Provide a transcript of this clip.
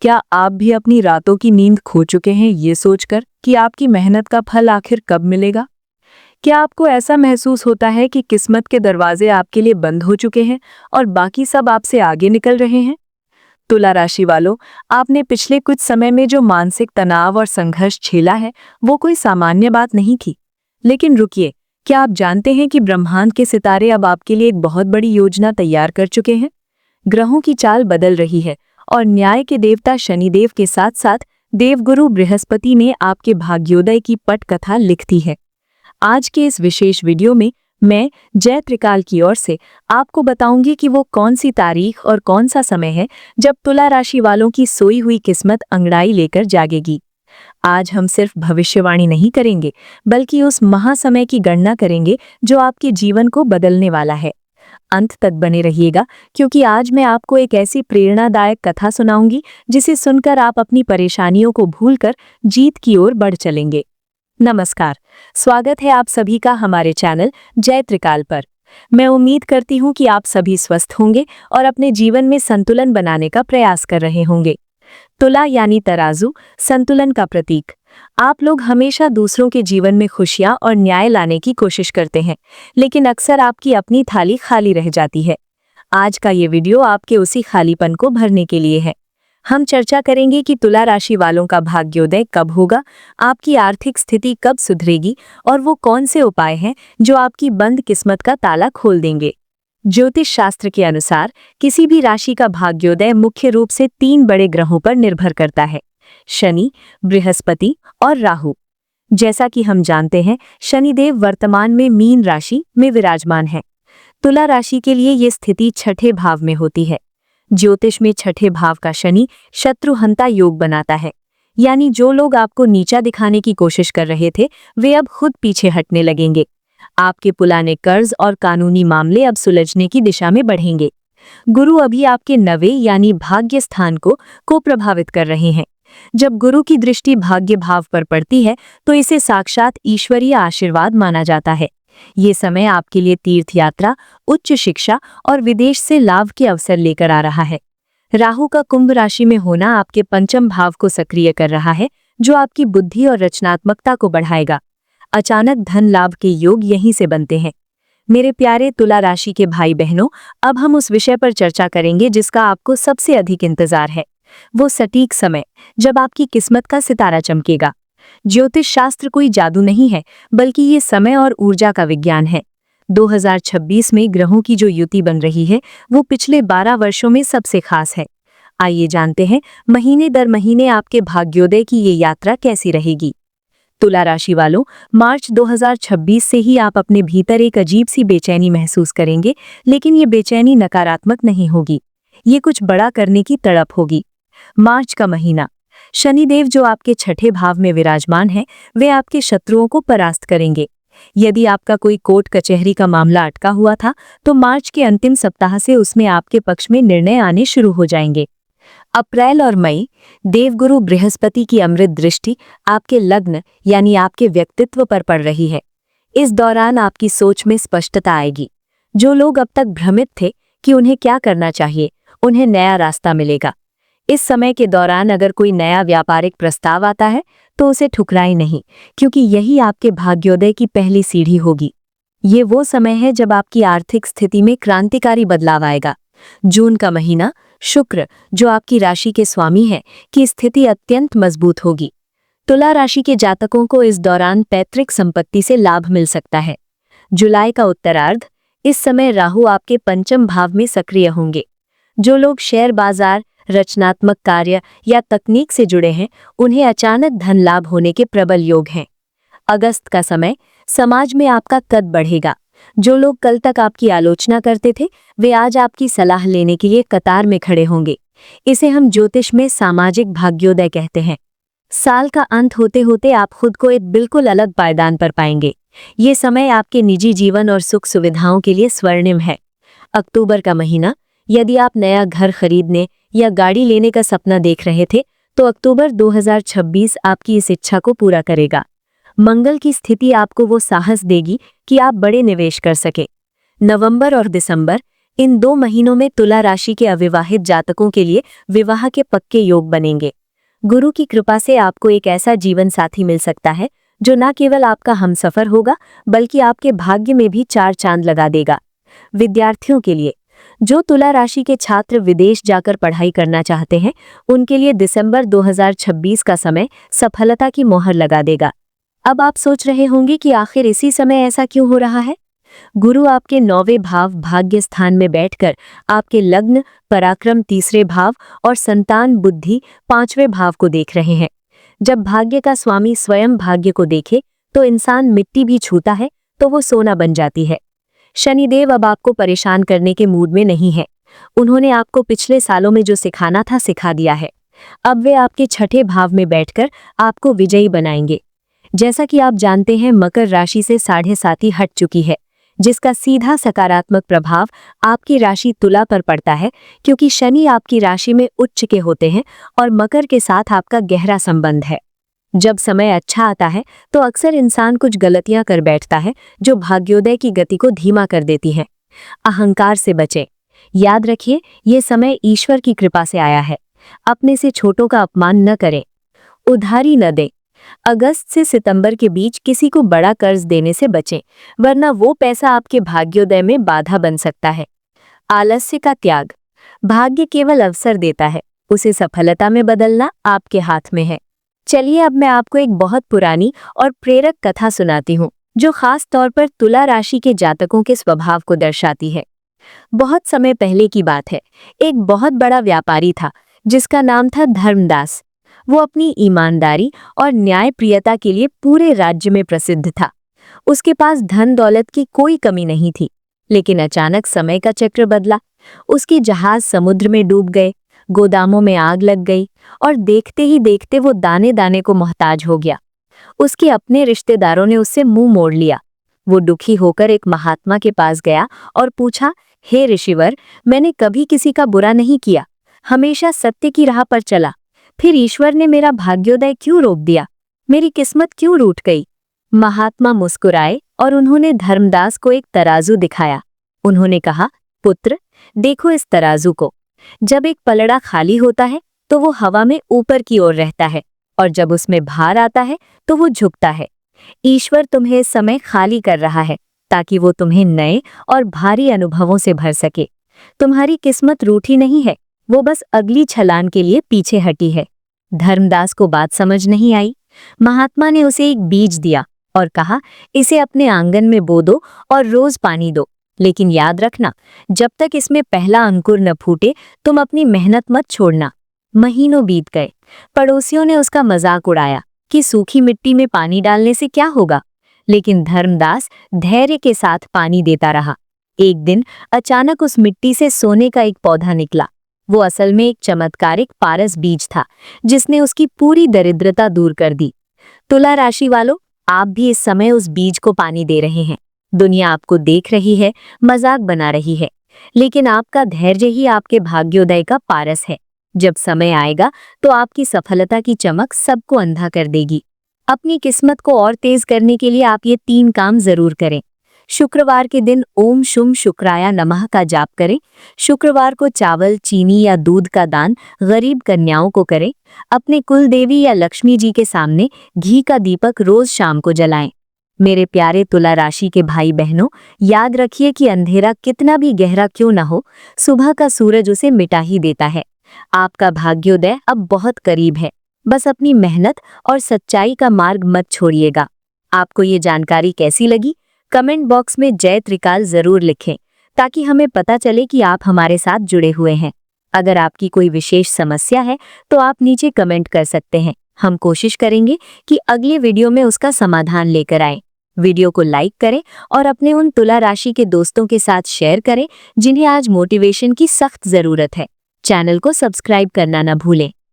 क्या आप भी अपनी रातों की नींद खो चुके हैं ये सोचकर कि आपकी मेहनत का फल आखिर कब मिलेगा? क्या आपको ऐसा महसूस होता है कि किस्मत के दरवाजे आपके लिए बंद हो चुके हैं और बाकी सब आपसे आगे निकल रहे हैं? तुला राशि वालों, आपने पिछले कुछ समय में जो मानसिक तनाव और संघर्ष झेला है, वो कोई सामान्य बात नहीं थी। लेकिन रुकिए, क्या आप जानते हैं कि ब्रह्मांड के सितारे अब आपके लिए एक बहुत बड़ी योजना तैयार कर चुके हैं? ग्रहों की चाल बदल रही है और न्याय के देवता शनिदेव के साथ साथ देवगुरु बृहस्पति ने आपके भाग्योदय की पटकथा लिख दी है। आज के इस विशेष वीडियो में मैं जय त्रिकाल की ओर से आपको बताऊंगी कि वो कौन सी तारीख और कौन सा समय है जब तुला राशि वालों की सोई हुई किस्मत अंगड़ाई लेकर जागेगी। आज हम सिर्फ भविष्यवाणी नहीं करेंगे, बल्कि उस महासमय की गणना करेंगे जो आपके जीवन को बदलने वाला है। अंत तक बने रहिएगा, क्योंकि आज मैं आपको एक ऐसी प्रेरणादायक कथा सुनाऊंगी जिसे सुनकर आप अपनी परेशानियों को भूलकर जीत की ओर बढ़ चलेंगे। नमस्कार, स्वागत है आप सभी का हमारे चैनल जय त्रिकाल पर। मैं उम्मीद करती हूँ कि आप सभी स्वस्थ होंगे और अपने जीवन में संतुलन बनाने का प्रयास कर रहे होंगे। तुला यानी तराजू, संतुलन का प्रतीक। आप लोग हमेशा दूसरों के जीवन में खुशियां और न्याय लाने की कोशिश करते हैं, लेकिन अक्सर आपकी अपनी थाली खाली रह जाती है। आज का ये वीडियो आपके उसी खालीपन को भरने के लिए है। हम चर्चा करेंगे कि तुला राशि वालों का भाग्योदय कब होगा, आपकी आर्थिक स्थिति कब सुधरेगी और वो कौन से उपाय हैं जो आपकी बंद किस्मत का ताला खोल देंगे। ज्योतिष शास्त्र के अनुसार किसी भी राशि का भाग्योदय मुख्य रूप से 3 बड़े ग्रहों पर निर्भर करता है: शनि, बृहस्पति और राहु। जैसा कि हम जानते हैं, शनिदेव वर्तमान में मीन राशि में विराजमान है। तुला राशि के लिए ये स्थिति छठे भाव में होती है। ज्योतिष में छठे भाव का शनि शत्रुहंता योग बनाता है, यानी जो लोग आपको नीचा दिखाने की कोशिश कर रहे थे, वे अब खुद पीछे हटने लगेंगे। आपके पुराने कर्ज और कानूनी मामले अब सुलझने की दिशा में बढ़ेंगे। गुरु अभी आपके नवे यानी भाग्य स्थान को प्रभावित कर रहे हैं। जब गुरु की दृष्टि भाग्य भाव पर पड़ती है तो इसे साक्षात ईश्वरीय आशीर्वाद माना जाता है। ये समय आपके लिए तीर्थ यात्रा, उच्च शिक्षा और विदेश से लाभ के अवसर लेकर आ रहा है। राहु का कुंभ राशि में होना आपके पंचम भाव को सक्रिय कर रहा है, जो आपकी बुद्धि और रचनात्मकता को बढ़ाएगा। अचानक धन लाभ के योग यहीं से बनते हैं। मेरे प्यारे तुला राशि के भाई बहनों, अब हम उस विषय पर चर्चा करेंगे जिसका आपको सबसे अधिक इंतजार है, वो सटीक समय जब आपकी किस्मत का सितारा चमकेगा। ज्योतिष शास्त्र कोई जादू नहीं है, बल्कि ये समय और ऊर्जा का विज्ञान है। 2026 में ग्रहों की जो युति बन रही है, वो पिछले 12 वर्षों में सबसे खास है। आइए जानते हैं महीने दर महीने आपके भाग्योदय की ये यात्रा कैसी रहेगी। तुला राशि वालों, मार्च 2026 से ही आप अपने भीतर एक अजीब सी बेचैनी महसूस करेंगे, लेकिन ये बेचैनी नकारात्मक नहीं होगी। ये कुछ बड़ा करने की तड़प होगी। मार्च का महीना, शनिदेव जो आपके छठे भाव में विराजमान है, वे आपके शत्रुओं को परास्त करेंगे। यदि आपका कोई कोर्ट कचहरी का मामला अटका हुआ था, तो मार्च के अंतिम सप्ताह से उसमें आपके पक्ष में निर्णय आने शुरू हो जाएंगे। अप्रैल और मई, देवगुरु बृहस्पति की अमृत दृष्टि आपके लग्न यानी आपके व्यक्तित्व पर पड़ रही है। इस दौरान आपकी सोच में स्पष्टता आएगी। जो लोग अब तक भ्रमित थे कि उन्हें क्या करना चाहिए, उन्हें नया रास्ता मिलेगा। इस समय के दौरान अगर कोई नया व्यापारिक प्रस्ताव आता है तो उसे ठुकराएं नहीं, क्योंकि यही आपके भाग्योदय की पहली सीढ़ी होगी। ये वो समय है जब आपकी आर्थिक स्थिति में क्रांतिकारी बदलाव आएगा। जून का महीना, शुक्र जो आपकी राशि के स्वामी है, की स्थिति अत्यंत मजबूत होगी। तुला राशि के जातकों को इस दौरान पैतृक संपत्ति से लाभ मिल सकता है। जुलाई का उत्तरार्ध, इस समय राहु आपके पंचम भाव में सक्रिय होंगे। जो लोग शेयर बाजार, रचनात्मक कार्य या तकनीक से जुड़े हैं, उन्हें अचानक धन लाभ होने के प्रबल योग हैं। अगस्त का समय, समाज में आपका कद बढ़ेगा। जो लोग कल तक आपकी आलोचना करते थे, वे आज आपकी सलाह लेने के लिए कतार में खड़े होंगे। इसे हम ज्योतिष में सामाजिक भाग्योदय कहते हैं। साल का अंत होते होते आप खुद को एक बिल्कुल अलग पायदान पर पाएंगे। ये समय आपके निजी जीवन और सुख सुविधाओं के लिए स्वर्णिम है। अक्टूबर का महीना, यदि आप नया घर खरीदने या गाड़ी लेने का सपना देख रहे थे, तो अक्टूबर 2026 आपकी इस इच्छा को पूरा करेगा। मंगल की स्थिति आपको वो साहस देगी कि आप बड़े निवेश कर सके। नवंबर और दिसंबर, इन 2 महीनों में तुला राशि के अविवाहित जातकों के लिए विवाह के पक्के योग बनेंगे। गुरु की कृपा से आपको एक ऐसा जीवन साथी मिल सकता है जो न केवल आपका हमसफर होगा बल्कि आपके भाग्य में भी 4 चांद लगा देगा। विद्यार्थियों के लिए, जो तुला राशि के छात्र विदेश जाकर पढ़ाई करना चाहते हैं, उनके लिए दिसंबर 2026 का समय सफलता की मोहर लगा देगा। अब आप सोच रहे होंगे कि आखिर इसी समय ऐसा क्यों हो रहा है? गुरु आपके 9वें भाव भाग्य स्थान में बैठकर आपके लग्न, पराक्रम 3रे भाव और संतान बुद्धि 5वें भाव को देख रहे हैं। जब भाग्य का स्वामी स्वयं भाग्य को देखे तो इंसान मिट्टी भी छूता है तो वो सोना बन जाती है। शनिदेव अब आपको परेशान करने के मूड में नहीं है। उन्होंने आपको पिछले सालों में जो सिखाना था सिखा दिया है। अब वे आपके 6ठे भाव में बैठकर आपको विजयी बनाएंगे। जैसा कि आप जानते हैं, मकर राशि से 7.5 हट चुकी है, जिसका सीधा सकारात्मक प्रभाव आपकी राशि तुला पर पड़ता है, क्योंकि शनि आपकी राशि में उच्च के होते हैं और मकर के साथ आपका गहरा संबंध है। जब समय अच्छा आता है तो अक्सर इंसान कुछ गलतियां कर बैठता है जो भाग्योदय की गति को धीमा कर देती हैं। अहंकार से बचें। याद रखिए, ये समय ईश्वर की कृपा से आया है। अपने से छोटों का अपमान न करें। उधारी न दें। अगस्त से सितंबर के बीच किसी को बड़ा कर्ज देने से बचें, वरना वो पैसा आपके भाग्योदय में बाधा बन सकता है। आलस्य का त्याग। भाग्य केवल अवसर देता है, उसे सफलता में बदलना आपके हाथ में है। चलिए अब मैं आपको एक बहुत पुरानी और प्रेरक कथा सुनाती हूँ, जो खास तौर पर तुला राशि के जातकों के स्वभाव को दर्शाती है। बहुत समय पहले की बात है। एक बहुत बड़ा व्यापारी था जिसका नाम था धर्मदास। वो अपनी ईमानदारी और न्यायप्रियता के लिए पूरे राज्य में प्रसिद्ध था। उसके पास धन दौलत की कोई कमी नहीं थी, लेकिन अचानक समय का चक्र बदला। उसकी जहाज समुद्र में डूब गए, गोदामों में आग लग गई और देखते ही देखते वो दाने दाने को मोहताज हो गया। उसके अपने रिश्तेदारों ने उससे मुंह मोड़ लिया। वो दुखी होकर एक महात्मा के पास गया और पूछा, हे ऋषिवर, मैंने कभी किसी का बुरा नहीं किया, हमेशा सत्य की राह पर चला, फिर ईश्वर ने मेरा भाग्योदय क्यों रोक दिया? मेरी किस्मत क्यों रूठ गई? महात्मा मुस्कुराए और उन्होंने धर्मदास को एक तराजू दिखाया। उन्होंने कहा, पुत्र, देखो इस तराजू को। जब एक पलड़ा खाली होता है तो वो हवा में ऊपर की ओर रहता है, और जब उसमें भार आता है तो वो झुकता है। ईश्वर तुम्हें इस समय खाली कर रहा है ताकि वो तुम्हें नए और भारी अनुभवों से भर सके। तुम्हारी किस्मत रूठी नहीं है, वो बस अगली छलांग के लिए पीछे हटी है। धर्मदास को बात समझ नहीं आई। महात्मा ने उसे एक बीज दिया और कहा, इसे अपने आंगन में बो दो और रोज पानी दो, लेकिन याद रखना, जब तक इसमें पहला अंकुर न फूटे तुम अपनी मेहनत मत छोड़ना। महीनों बीत गए। पड़ोसियों ने उसका मजाक उड़ाया कि सूखी मिट्टी में पानी डालने से क्या होगा, लेकिन धर्मदास धैर्य के साथ पानी देता रहा। एक दिन अचानक उस मिट्टी से सोने का एक पौधा निकला। वो असल में एक चमत्कारिक पारस बीज था, जिसने उसकी पूरी दरिद्रता दूर कर दी। तुला राशि वालों, आप भी इस समय उस बीज को पानी दे रहे हैं। दुनिया आपको देख रही है, मजाक बना रही है, लेकिन आपका धैर्य ही आपके भाग्योदय का पारस है। जब समय आएगा तो आपकी सफलता की चमक सबको अंधा कर देगी। अपनी किस्मत को और तेज करने के लिए आप ये 3 काम जरूर करें। शुक्रवार के दिन ओम शुम शुक्राया नमः का जाप करें। शुक्रवार को चावल, चीनी या दूध का दान गरीब कन्याओं को करें। अपने कुल देवी या लक्ष्मी जी के सामने घी का दीपक रोज शाम को जलाएं। मेरे प्यारे तुला राशि के भाई बहनों, याद रखिए कि अंधेरा कितना भी गहरा क्यों न हो, सुबह का सूरज उसे मिटा ही देता है। आपका भाग्योदय अब बहुत करीब है। बस अपनी मेहनत और सच्चाई का मार्ग मत छोड़िएगा। आपको ये जानकारी कैसी लगी? कमेंट बॉक्स में जय त्रिकाल जरूर लिखें, ताकि हमें पता चले कि आप हमारे साथ जुड़े हुए हैं। अगर आपकी कोई विशेष समस्या है तो आप नीचे कमेंट कर सकते हैं। हम कोशिश करेंगे कि अगले वीडियो में उसका समाधान लेकर आएं। वीडियो को लाइक करें और अपने उन तुला राशि के दोस्तों के साथ शेयर करें जिन्हें आज मोटिवेशन की सख्त जरूरत है। चैनल को सब्सक्राइब करना न भूलें।